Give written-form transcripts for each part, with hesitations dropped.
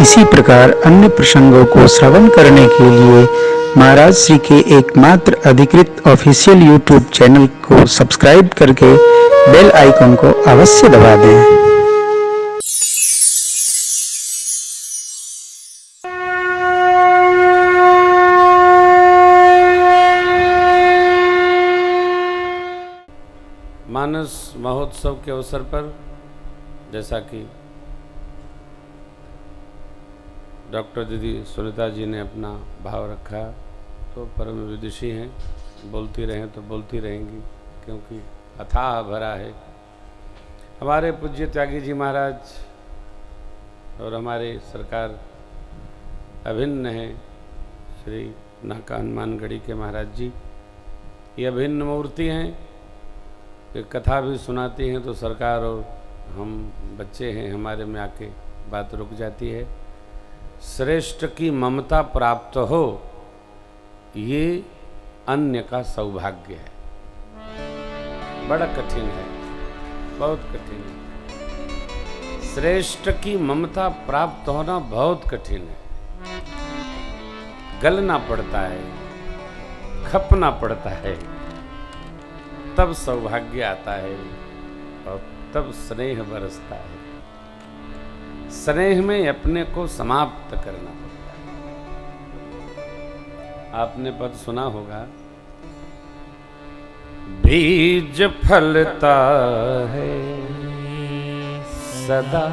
इसी प्रकार अन्य प्रसंगों को श्रवण करने के लिए महाराज श्री के एकमात्र अधिकृत ऑफिशियल यूट्यूब चैनल को सब्सक्राइब करके बेल आइकन को अवश्य दबा दें। मानस महोत्सव के अवसर पर जैसा कि डॉक्टर दीदी सुनीता जी ने अपना भाव रखा, तो परम विदुषी हैं, बोलती रहें तो बोलती रहेंगी, क्योंकि अथाह भरा है। हमारे पूज्य त्यागी जी महाराज और हमारे सरकार अभिन्न हैं, श्री नाका हनुमानगढ़ी के महाराज जी, ये अभिन्न मूर्ति हैं। ये कथा भी सुनाती हैं तो सरकार और हम बच्चे हैं, हमारे में आके बात रुक जाती है। श्रेष्ठ की ममता प्राप्त हो, ये अन्य का सौभाग्य है। बड़ा कठिन है, बहुत कठिन है। श्रेष्ठ की ममता प्राप्त होना बहुत कठिन है। गलना पड़ता है, खपना पड़ता है, तब सौभाग्य आता है और तब स्नेह बरसता है। स्नेह में अपने को समाप्त करना पड़ता है। आपने पद सुना होगा, बीज फलता है सदा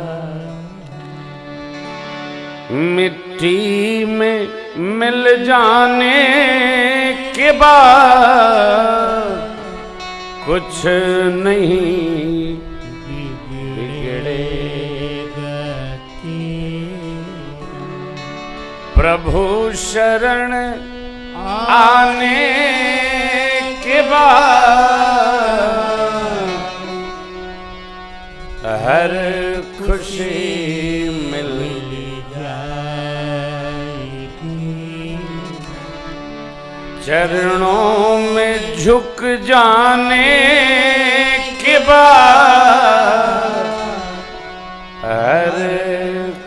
मिट्टी में मिल जाने के बाद कुछ नहीं बिगड़ेगा। प्रभु शरण आने के बाद हर खुशी मिल चरणों में झुक जाने के बाद हर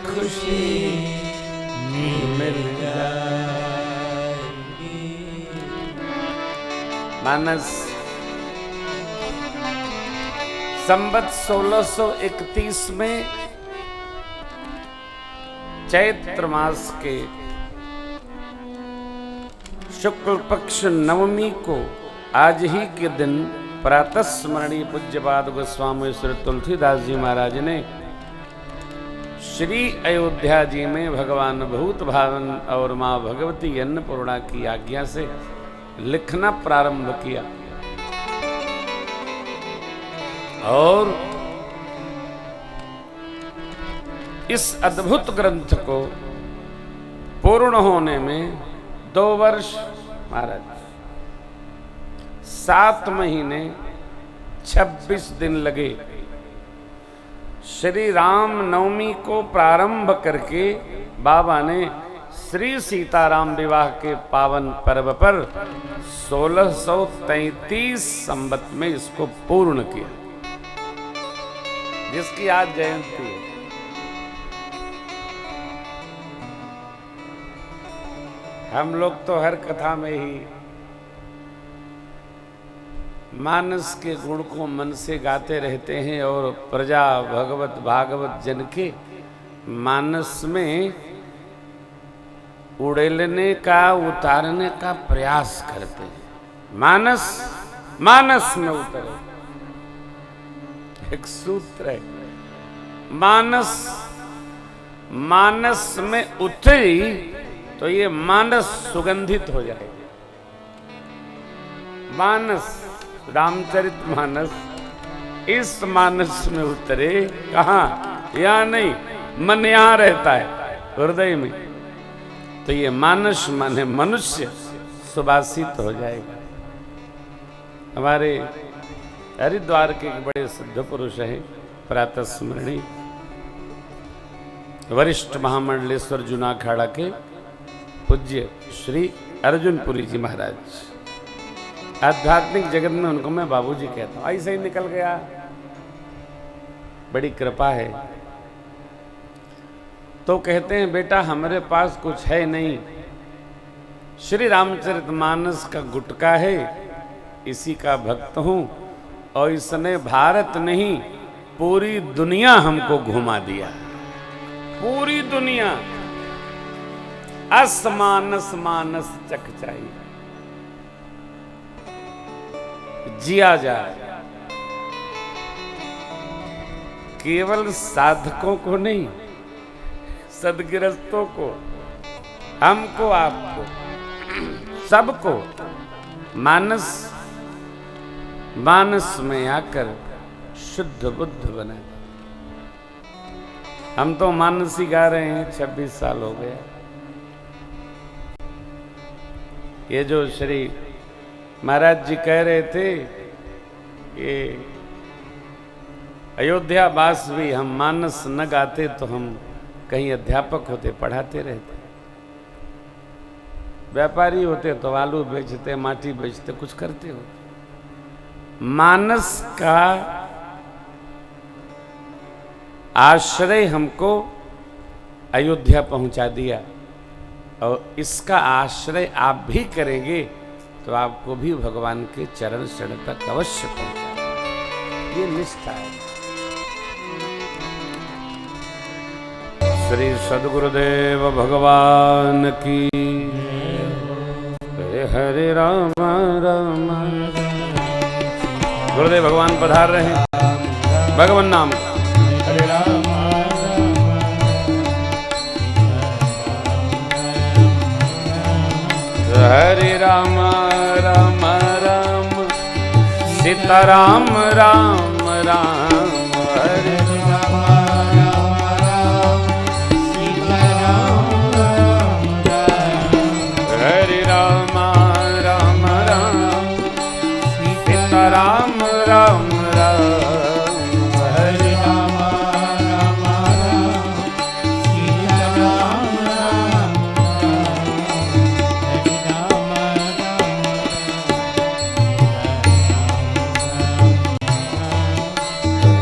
खुशी मिल जाएगी। मानस संवत 1631 में चैत्र मास के शुक्ल पक्ष नवमी को आज ही के दिन प्रातः स्मरणीय पूज्यपाद गोस्वामी श्री तुलसीदास जी महाराज ने श्री अयोध्या जी में भगवान भूत भावन और मां भगवती अन्नपूर्णा की आज्ञा से लिखना प्रारंभ किया। और इस अद्भुत ग्रंथ को पूर्ण होने में 2 वर्ष महाराज 7 महीने 26 दिन लगे। श्री राम नवमी को प्रारंभ करके बाबा ने श्री सीताराम विवाह के पावन पर्व पर 1633 संवत में इसको पूर्ण किया, जिसकी आज जयंती है। हम लोग तो हर कथा में ही मानस के गुण को मन से गाते रहते हैं और प्रजा भगवत भागवत जन के मानस में उड़ेलने का उतारने का प्रयास करते हैं। मानस मानस में उतरे, एक सूत्र है, मानस मानस में उतरी तो ये मानस सुगंधित हो जाएगा। मानस रामचरित मानस इस मानस में उतरे, कहाँ? यहाँ नहीं, मन यहाँ रहता है हृदय में, तो ये मानस माने मनुष्य सुभाषित हो जाएगा। हमारे हरिद्वार के एक बड़े सिद्ध पुरुष हैं, प्रातः स्मरणी वरिष्ठ महामंडलेश्वर जूना अखाड़ा के पूज्य श्री अर्जुनपुरी जी महाराज। आध्यात्मिक जगत में उनको मैं बाबूजी कहता हूँ, ऐसे ही निकल गया, बड़ी कृपा है। तो कहते हैं बेटा हमारे पास कुछ है नहीं, श्री रामचरितमानस का गुटका है, इसी का भक्त हूं और इसने भारत नहीं पूरी दुनिया हमको घुमा दिया, पूरी दुनिया। असमानस मानस चकचाई जिया जाए, केवल साधकों को नहीं, सदगृहस्थों को, हमको, आपको, सबको मानस मानस में आकर शुद्ध बुद्ध बना। हम तो मानस ही गा रहे हैं, 26 साल हो गया। ये जो श्री महाराज जी कह रहे थे, ये अयोध्या वास भी हम मानस न गाते तो हम कहीं अध्यापक होते, पढ़ाते रहते, व्यापारी होते तो आलू बेचते, माटी बेचते, कुछ करते हो। मानस का आश्रय हमको अयोध्या पहुंचा दिया और इसका आश्रय आप भी करेंगे तो आपको भी भगवान के चरण शरण तक अवश्य पहुंचा। ये निष्ठा है। श्री सद्गुरुदेव भगवान की। हरे हरे राम राम। गुरुदेव भगवान पधार रहे हैं भगवान नाम। हरे राम हरे राम राम राम सीता राम राम राम हरे राम राम राम सीता राम राम राम हरे राम राम राम सीता राम राम राम हरे राम राम राम सीता राम राम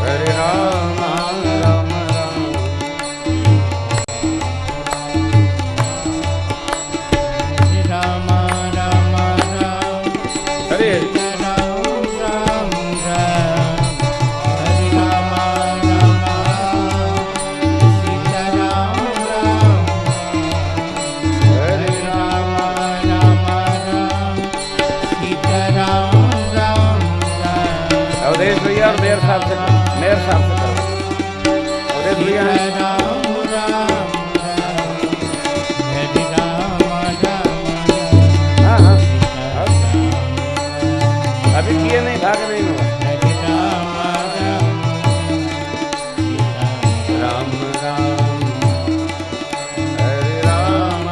हरे राम राम राम राम राम राम हरे अवधेश भैया और मेयर साहब से करो। अवधेश भैया हाँ हाँ अभी किए नहीं, भाग नहीं हुआ। राम राम हरे राम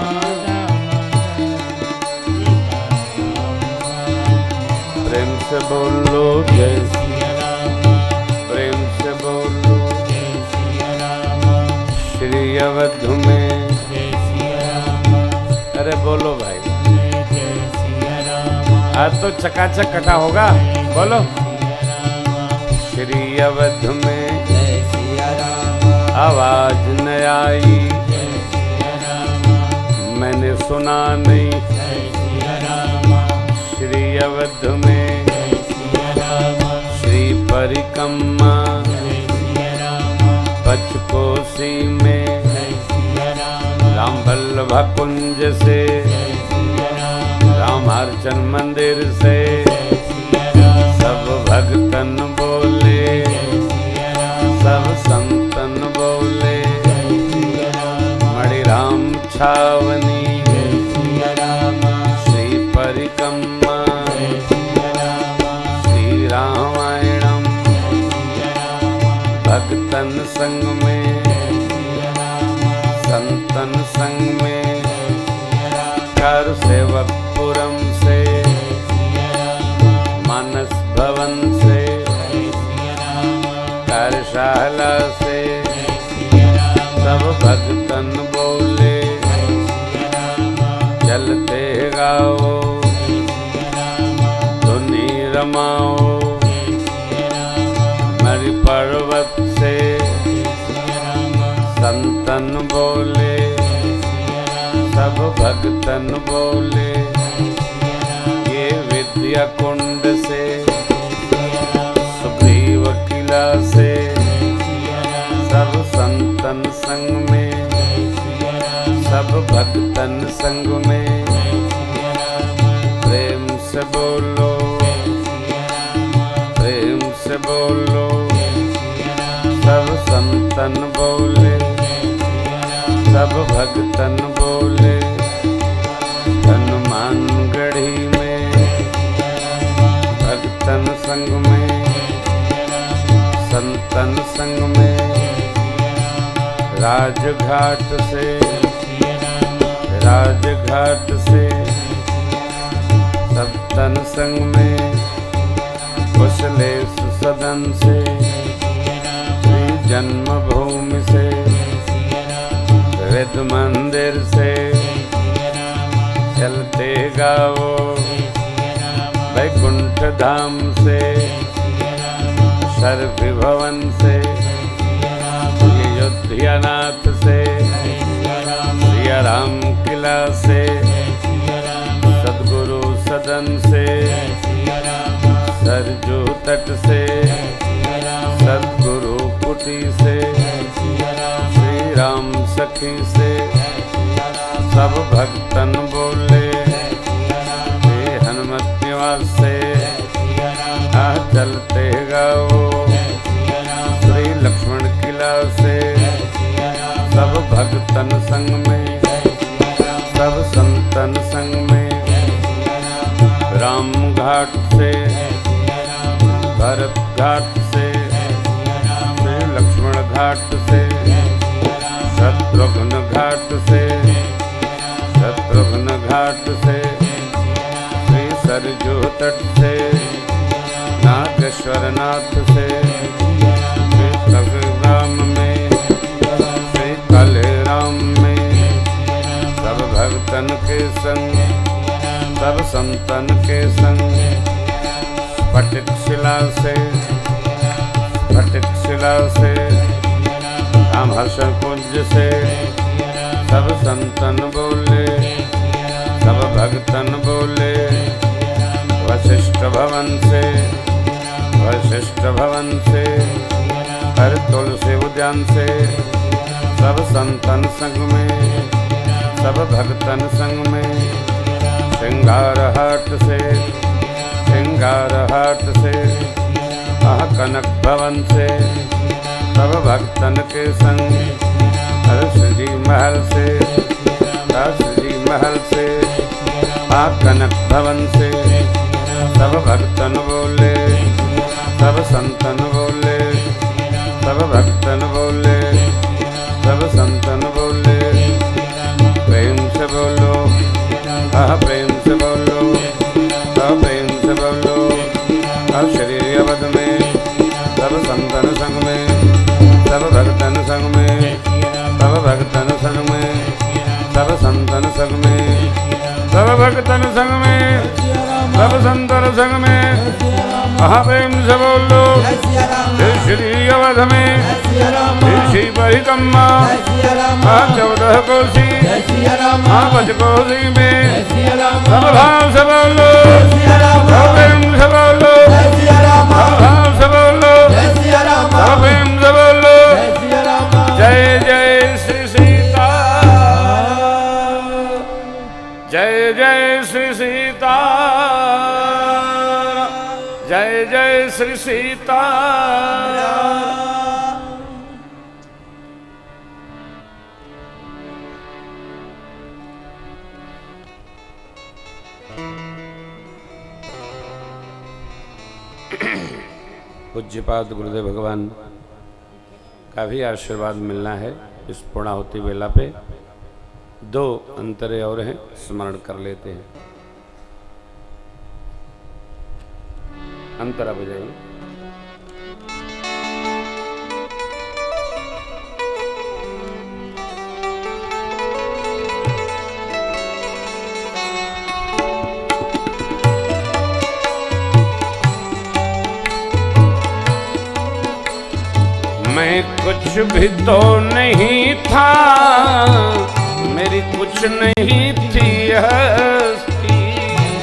प्रेम से बोलो जय प्रेम से बोलो श्री अवध में। अरे बोलो भाई, आज तो चकाचक कटा होगा, बोलो। श्री अवध में आवाज न आई, मैंने सुना नहीं। श्री अवध में श्री परिक्रमा पचकोसी में राम वल्लभ कुंज से रामार्चन मंदिर से सब भक्तन बोले, सब संतन बोले, मणिराम छावनी श्री परिक्रमा श्री रामायणम भक्तन संग में संतन संग में कर सेवकपुरम से मानस भवन से कार्यशाला से सब भक्तन बोले बोले, सब भक्तन बोले, ये विद्या कुंड से, सुग्रीव किला से, सब संतन संग में, सब भक्तन संग में, प्रेम से बोलो, प्रेम से बोलो, सब संतन बोले, सब भक्तन बोले, हनुमान गढ़ी में, भक्तन संग में, संतन संग में, राजघाट से, राजघाट से, सब तन संग में, कुशलेश सदन से, श्री जन्मभूमि से, वेद मंदिर से, चलते गाओ वैकुंठ धाम से, सर्व भवन से, अयोध्यानाथ से, सिया राम किला से, सदगुरु सदन से, सरजू तट से, सदगुरु कुटी से, श्री राम सखी से, सब भक्तन बोले, हे हनुमत निवास से, आ चलते गाओ, श्री लक्ष्मण किला से, सब भक्तन संग में, सब संतन संग में, राम घाट से, भरत घाट से, श्री लक्ष्मण घाट से, शत्रुघ्न घाट से, शत्रुघ्न घाट से, श्री सरजू तट से, नागेश्वर नाथ से, श्री तगराम में, श्री कलेराम में, सब भक्तन के संग, सब संतन के संग, स्फटिक शिला से, स्फटिक शिला से, रामहर्षण कुंज से, सब संतन बोले, सब भक्तन बोले, वशिष्ठ भवन से, वशिष्ठ भवन से, हर तुलसी उद्यान से, सब संतन संग में, सब भक्तन संग में, श्रृंगार हाट से, श्रृंगार हाट से, कनक भवन से, सब भक्तन के संग, हर्ष जी महल से, हर्ष जी महल से, कनक भवन से, सब भक्तन बोले, सब संतन बोले, सब भक्तन बोले, सब संतन बोले, प्रेम से बोलो, प्रेम से बोलो, प्रेम से बोलो, शरीर अवध में, सब संतन संग में, सब भक्तन संग में, सब भक्तन संग में, सब संतन संग में, सब भक्तन संग में, सब संतन संग में, प्रेम से बोलो, श्री अवध में, श्री परिक्रमा, 14 कोसी, 5 कोसी में, सब भाव से बोलो, प्रेम से बोलो, सब भाव से बोलो, प्रेम से बोलो, जय जय श्री सीता, जय जय श्री सीता, जय जय श्री सीता। पूज्यपाद गुरुदेव भगवान का भी आशीर्वाद मिलना है इस पूर्णाहुति वेला पे। 2 अंतरे और हैं, स्मरण कर लेते हैं। अंतरा बजाइए। मैं कुछ भी तो नहीं था, मेरी कुछ नहीं थी हस्ती।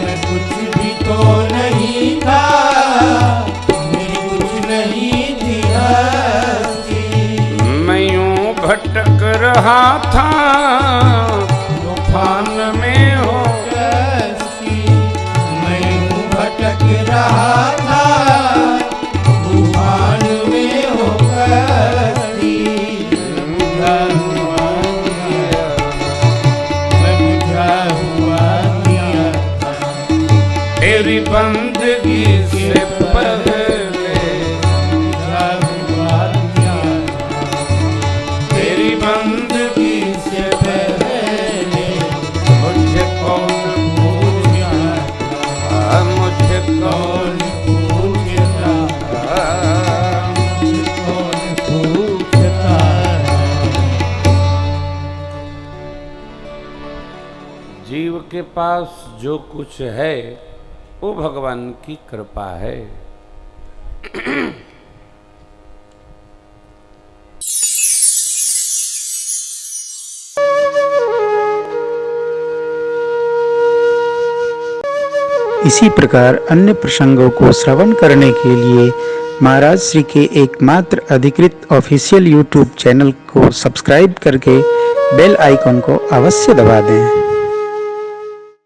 मैं कुछ भी तो नहीं था, मेरी कुछ नहीं थी हस्ती। मैं यूं भटक रहा था तूफान में हो कश्ती। मैं यूं भटक रहा था तूफान में हो कश्ती। मैं बुझा हुआ दिया था तेरी बंदगी से पहले। बुझा हुआ दिया था तेरी बंदगी से पहले मुझे कौन पूछा पूछा, मुझे कौन कौन पूछता कौन पूछता। जीव के पास जो कुछ है वो भगवान की कृपा है। इसी प्रकार अन्य प्रसंगों को श्रवण करने के लिए महाराज श्री के एकमात्र अधिकृत ऑफिशियल यूट्यूब चैनल को सब्सक्राइब करके बेल आइकन को अवश्य दबा दें।